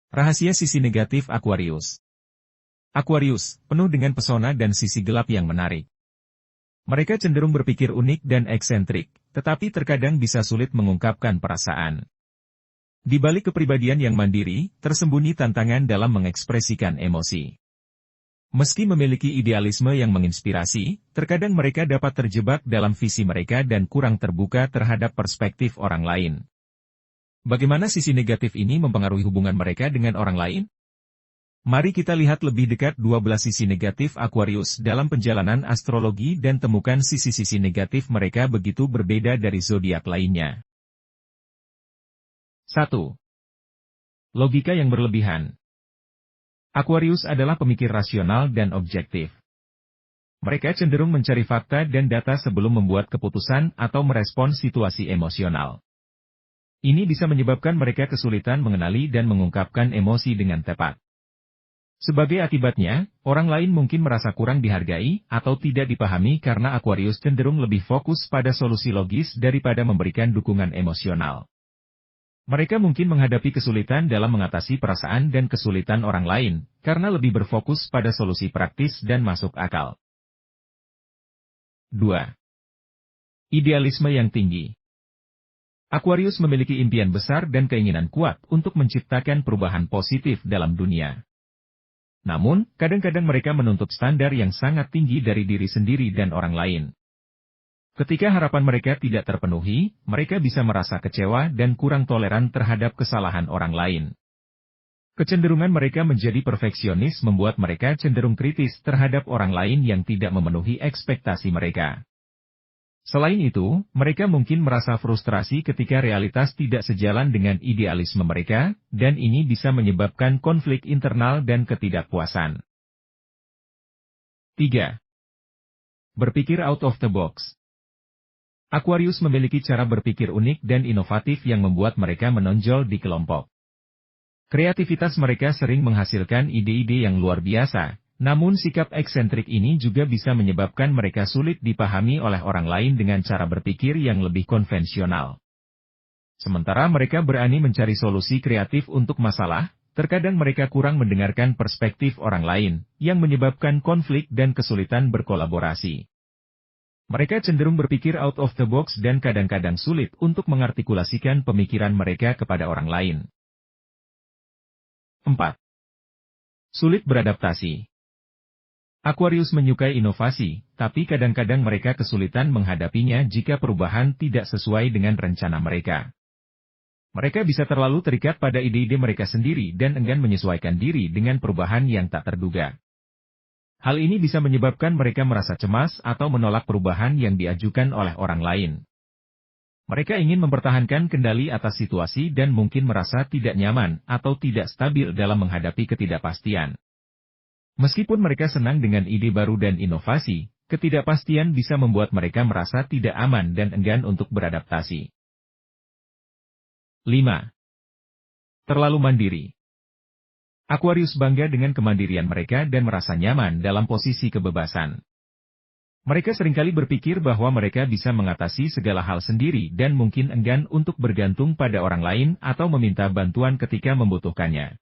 Rahasia sisi negatif Aquarius. Aquarius, penuh dengan pesona dan sisi gelap yang menarik. Mereka cenderung berpikir unik dan eksentrik, tetapi terkadang bisa sulit mengungkapkan perasaan. Di balik kepribadian yang mandiri, tersembunyi tantangan dalam mengekspresikan emosi. Meski memiliki idealisme yang menginspirasi, terkadang mereka dapat terjebak dalam visi mereka dan kurang terbuka terhadap perspektif orang lain. Bagaimana sisi negatif ini mempengaruhi hubungan mereka dengan orang lain? Mari kita lihat lebih dekat 12 sisi negatif Aquarius dalam perjalanan astrologi dan temukan sisi-sisi negatif mereka begitu berbeda dari zodiak lainnya. 1. Logika yang berlebihan. Aquarius adalah pemikir rasional dan objektif. Mereka cenderung mencari fakta dan data sebelum membuat keputusan atau merespons situasi emosional. Ini bisa menyebabkan mereka kesulitan mengenali dan mengungkapkan emosi dengan tepat. Sebagai akibatnya, orang lain mungkin merasa kurang dihargai atau tidak dipahami karena Aquarius cenderung lebih fokus pada solusi logis daripada memberikan dukungan emosional. Mereka mungkin menghadapi kesulitan dalam mengatasi perasaan dan kesulitan orang lain, karena lebih berfokus pada solusi praktis dan masuk akal. 2. Idealisme yang tinggi. Aquarius memiliki impian besar dan keinginan kuat untuk menciptakan perubahan positif dalam dunia. Namun, kadang-kadang mereka menuntut standar yang sangat tinggi dari diri sendiri dan orang lain. Ketika harapan mereka tidak terpenuhi, mereka bisa merasa kecewa dan kurang toleran terhadap kesalahan orang lain. Kecenderungan mereka menjadi perfeksionis membuat mereka cenderung kritis terhadap orang lain yang tidak memenuhi ekspektasi mereka. Selain itu, mereka mungkin merasa frustrasi ketika realitas tidak sejalan dengan idealisme mereka, dan ini bisa menyebabkan konflik internal dan ketidakpuasan. 3. Berpikir out of the box. Aquarius memiliki cara berpikir unik dan inovatif yang membuat mereka menonjol di kelompok. Kreativitas mereka sering menghasilkan ide-ide yang luar biasa. Namun sikap eksentrik ini juga bisa menyebabkan mereka sulit dipahami oleh orang lain dengan cara berpikir yang lebih konvensional. Sementara mereka berani mencari solusi kreatif untuk masalah, terkadang mereka kurang mendengarkan perspektif orang lain, yang menyebabkan konflik dan kesulitan berkolaborasi. Mereka cenderung berpikir out of the box dan kadang-kadang sulit untuk mengartikulasikan pemikiran mereka kepada orang lain. 4. Sulit beradaptasi. Aquarius menyukai inovasi, tapi kadang-kadang mereka kesulitan menghadapinya jika perubahan tidak sesuai dengan rencana mereka. Mereka bisa terlalu terikat pada ide-ide mereka sendiri dan enggan menyesuaikan diri dengan perubahan yang tak terduga. Hal ini bisa menyebabkan mereka merasa cemas atau menolak perubahan yang diajukan oleh orang lain. Mereka ingin mempertahankan kendali atas situasi dan mungkin merasa tidak nyaman atau tidak stabil dalam menghadapi ketidakpastian. Meskipun mereka senang dengan ide baru dan inovasi, ketidakpastian bisa membuat mereka merasa tidak aman dan enggan untuk beradaptasi. 5. Terlalu mandiri. Aquarius bangga dengan kemandirian mereka dan merasa nyaman dalam posisi kebebasan. Mereka seringkali berpikir bahwa mereka bisa mengatasi segala hal sendiri dan mungkin enggan untuk bergantung pada orang lain atau meminta bantuan ketika membutuhkannya.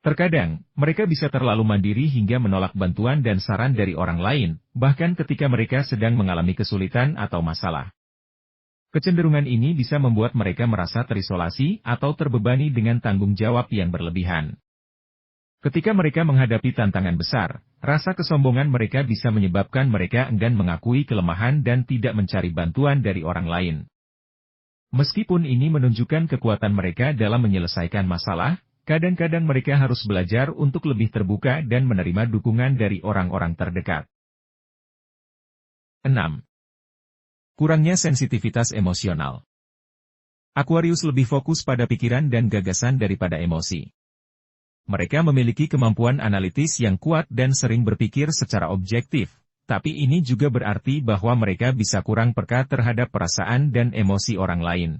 Terkadang, mereka bisa terlalu mandiri hingga menolak bantuan dan saran dari orang lain, bahkan ketika mereka sedang mengalami kesulitan atau masalah. Kecenderungan ini bisa membuat mereka merasa terisolasi atau terbebani dengan tanggung jawab yang berlebihan. Ketika mereka menghadapi tantangan besar, rasa kesombongan mereka bisa menyebabkan mereka enggan mengakui kelemahan dan tidak mencari bantuan dari orang lain. Meskipun ini menunjukkan kekuatan mereka dalam menyelesaikan masalah, kadang-kadang mereka harus belajar untuk lebih terbuka dan menerima dukungan dari orang-orang terdekat. 6. Kurangnya sensitivitas emosional. Aquarius lebih fokus pada pikiran dan gagasan daripada emosi. Mereka memiliki kemampuan analitis yang kuat dan sering berpikir secara objektif, tapi ini juga berarti bahwa mereka bisa kurang peka terhadap perasaan dan emosi orang lain.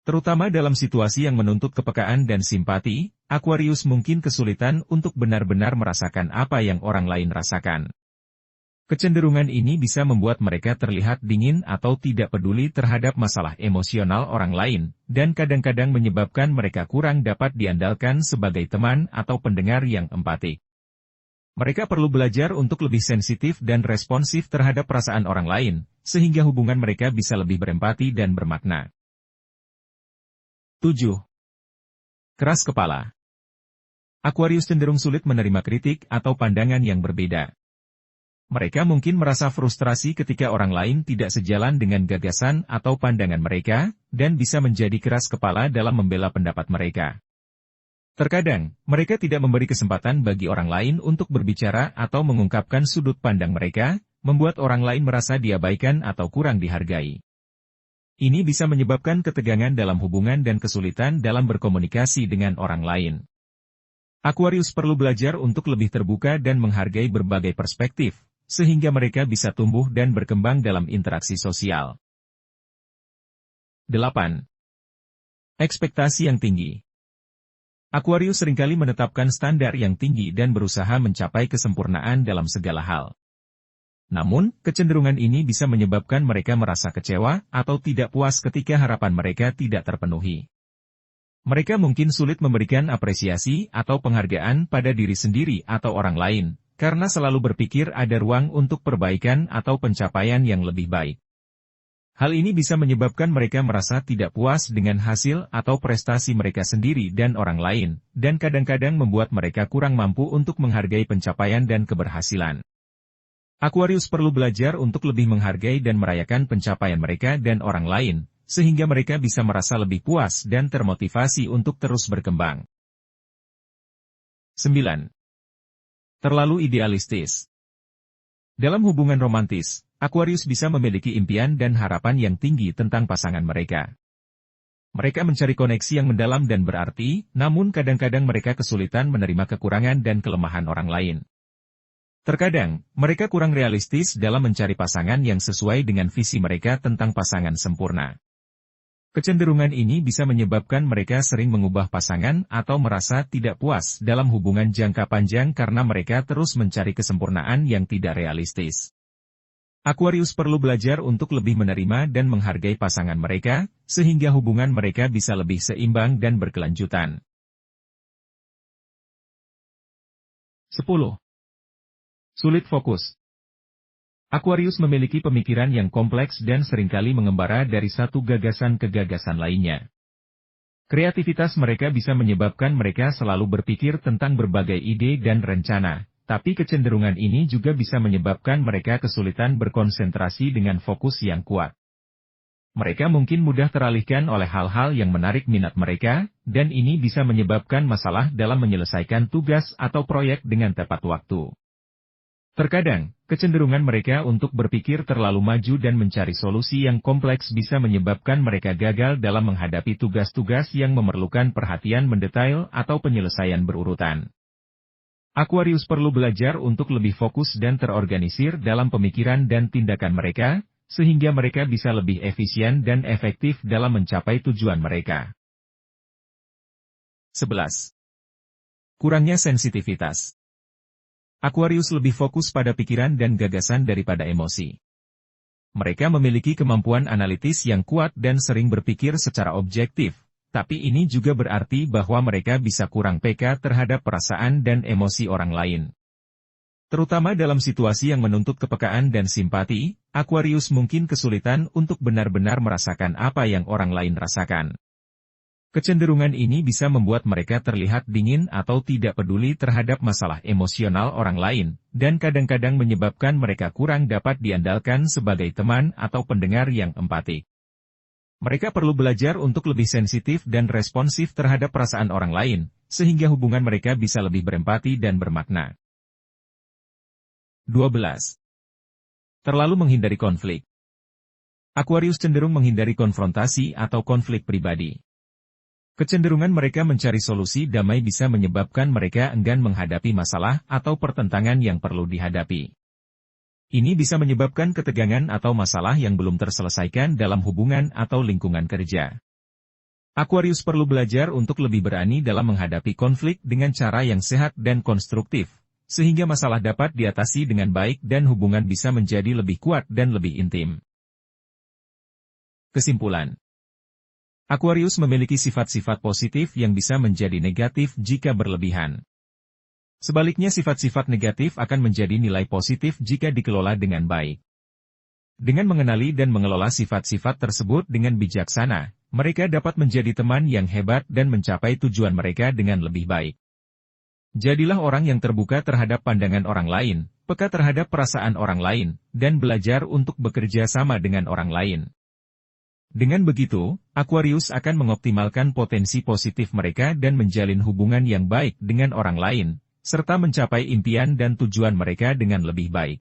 Terutama dalam situasi yang menuntut kepekaan dan simpati, Aquarius mungkin kesulitan untuk benar-benar merasakan apa yang orang lain rasakan. Kecenderungan ini bisa membuat mereka terlihat dingin atau tidak peduli terhadap masalah emosional orang lain, dan kadang-kadang menyebabkan mereka kurang dapat diandalkan sebagai teman atau pendengar yang empatik. Mereka perlu belajar untuk lebih sensitif dan responsif terhadap perasaan orang lain, sehingga hubungan mereka bisa lebih berempati dan bermakna. 7. Keras kepala. Aquarius cenderung sulit menerima kritik atau pandangan yang berbeda. Mereka mungkin merasa frustrasi ketika orang lain tidak sejalan dengan gagasan atau pandangan mereka, dan bisa menjadi keras kepala dalam membela pendapat mereka. Terkadang, mereka tidak memberi kesempatan bagi orang lain untuk berbicara atau mengungkapkan sudut pandang mereka, membuat orang lain merasa diabaikan atau kurang dihargai. Ini bisa menyebabkan ketegangan dalam hubungan dan kesulitan dalam berkomunikasi dengan orang lain. Aquarius perlu belajar untuk lebih terbuka dan menghargai berbagai perspektif, sehingga mereka bisa tumbuh dan berkembang dalam interaksi sosial. 8. Ekspektasi yang tinggi. Aquarius seringkali menetapkan standar yang tinggi dan berusaha mencapai kesempurnaan dalam segala hal. Namun, kecenderungan ini bisa menyebabkan mereka merasa kecewa atau tidak puas ketika harapan mereka tidak terpenuhi. Mereka mungkin sulit memberikan apresiasi atau penghargaan pada diri sendiri atau orang lain, karena selalu berpikir ada ruang untuk perbaikan atau pencapaian yang lebih baik. Hal ini bisa menyebabkan mereka merasa tidak puas dengan hasil atau prestasi mereka sendiri dan orang lain, dan kadang-kadang membuat mereka kurang mampu untuk menghargai pencapaian dan keberhasilan. Aquarius perlu belajar untuk lebih menghargai dan merayakan pencapaian mereka dan orang lain, sehingga mereka bisa merasa lebih puas dan termotivasi untuk terus berkembang. 9. Terlalu idealistis. Dalam hubungan romantis, Aquarius bisa memiliki impian dan harapan yang tinggi tentang pasangan mereka. Mereka mencari koneksi yang mendalam dan berarti, namun kadang-kadang mereka kesulitan menerima kekurangan dan kelemahan orang lain. Terkadang, mereka kurang realistis dalam mencari pasangan yang sesuai dengan visi mereka tentang pasangan sempurna. Kecenderungan ini bisa menyebabkan mereka sering mengubah pasangan atau merasa tidak puas dalam hubungan jangka panjang karena mereka terus mencari kesempurnaan yang tidak realistis. Aquarius perlu belajar untuk lebih menerima dan menghargai pasangan mereka, sehingga hubungan mereka bisa lebih seimbang dan berkelanjutan. 10. Sulit fokus. Aquarius memiliki pemikiran yang kompleks dan seringkali mengembara dari satu gagasan ke gagasan lainnya. Kreativitas mereka bisa menyebabkan mereka selalu berpikir tentang berbagai ide dan rencana, tapi kecenderungan ini juga bisa menyebabkan mereka kesulitan berkonsentrasi dengan fokus yang kuat. Mereka mungkin mudah teralihkan oleh hal-hal yang menarik minat mereka, dan ini bisa menyebabkan masalah dalam menyelesaikan tugas atau proyek dengan tepat waktu. Terkadang, kecenderungan mereka untuk berpikir terlalu maju dan mencari solusi yang kompleks bisa menyebabkan mereka gagal dalam menghadapi tugas-tugas yang memerlukan perhatian mendetail atau penyelesaian berurutan. Aquarius perlu belajar untuk lebih fokus dan terorganisir dalam pemikiran dan tindakan mereka, sehingga mereka bisa lebih efisien dan efektif dalam mencapai tujuan mereka. 11. Kurangnya sensitivitas. Aquarius lebih fokus pada pikiran dan gagasan daripada emosi. Mereka memiliki kemampuan analitis yang kuat dan sering berpikir secara objektif, tapi ini juga berarti bahwa mereka bisa kurang peka terhadap perasaan dan emosi orang lain. Terutama dalam situasi yang menuntut kepekaan dan simpati, Aquarius mungkin kesulitan untuk benar-benar merasakan apa yang orang lain rasakan. Kecenderungan ini bisa membuat mereka terlihat dingin atau tidak peduli terhadap masalah emosional orang lain, dan kadang-kadang menyebabkan mereka kurang dapat diandalkan sebagai teman atau pendengar yang empatik. Mereka perlu belajar untuk lebih sensitif dan responsif terhadap perasaan orang lain, sehingga hubungan mereka bisa lebih berempati dan bermakna. 12. Terlalu menghindari konflik. Aquarius cenderung menghindari konfrontasi atau konflik pribadi. Kecenderungan mereka mencari solusi damai bisa menyebabkan mereka enggan menghadapi masalah atau pertentangan yang perlu dihadapi. Ini bisa menyebabkan ketegangan atau masalah yang belum terselesaikan dalam hubungan atau lingkungan kerja. Aquarius perlu belajar untuk lebih berani dalam menghadapi konflik dengan cara yang sehat dan konstruktif, sehingga masalah dapat diatasi dengan baik dan hubungan bisa menjadi lebih kuat dan lebih intim. Kesimpulan: Aquarius memiliki sifat-sifat positif yang bisa menjadi negatif jika berlebihan. Sebaliknya sifat-sifat negatif akan menjadi nilai positif jika dikelola dengan baik. Dengan mengenali dan mengelola sifat-sifat tersebut dengan bijaksana, mereka dapat menjadi teman yang hebat dan mencapai tujuan mereka dengan lebih baik. Jadilah orang yang terbuka terhadap pandangan orang lain, peka terhadap perasaan orang lain, dan belajar untuk bekerja sama dengan orang lain. Dengan begitu, Aquarius akan mengoptimalkan potensi positif mereka dan menjalin hubungan yang baik dengan orang lain, serta mencapai impian dan tujuan mereka dengan lebih baik.